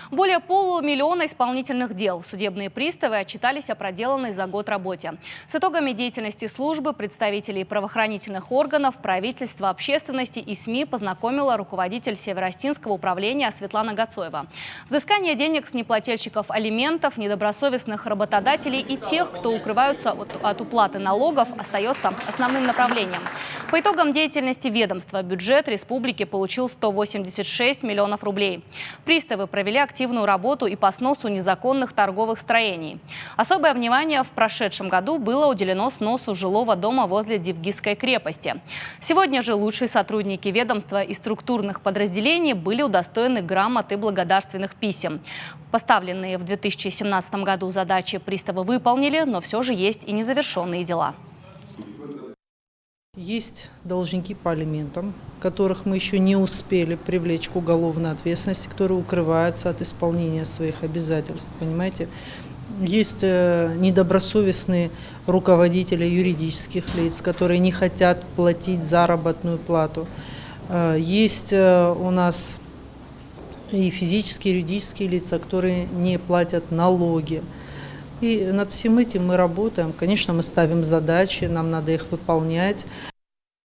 Более полумиллиона исполнительных дел. Судебные приставы отчитались о проделанной за год работе. С итогами деятельности службы представителей правоохранительных органов, правительства, общественности и СМИ познакомила руководитель Северостинского управления Светлана Гацоева. Взыскание денег с неплательщиков алиментов, недобросовестных работодателей и тех, кто укрываются от уплаты налогов, остается основным направлением. По итогам деятельности ведомства бюджет республики получил 186 миллионов рублей. Приставы провели активную работу и по сносу незаконных торговых строений. Особое внимание в прошедшем году было уделено сносу жилого дома возле Дивгизской крепости. Сегодня же лучшие сотрудники ведомства и структурных подразделений были удостоены грамот и благодарственных писем. Поставленные в 2017 году задачи приставы выполнили, но все же есть и незавершенные дела. Есть должники по алиментам, которых мы еще не успели привлечь к уголовной ответственности, которые укрываются от исполнения своих обязательств, понимаете. Есть недобросовестные руководители юридических лиц, которые не хотят платить заработную плату. Есть у нас и физические, и юридические лица, которые не платят налоги. И над всем этим мы работаем. Конечно, мы ставим задачи, нам надо их выполнять.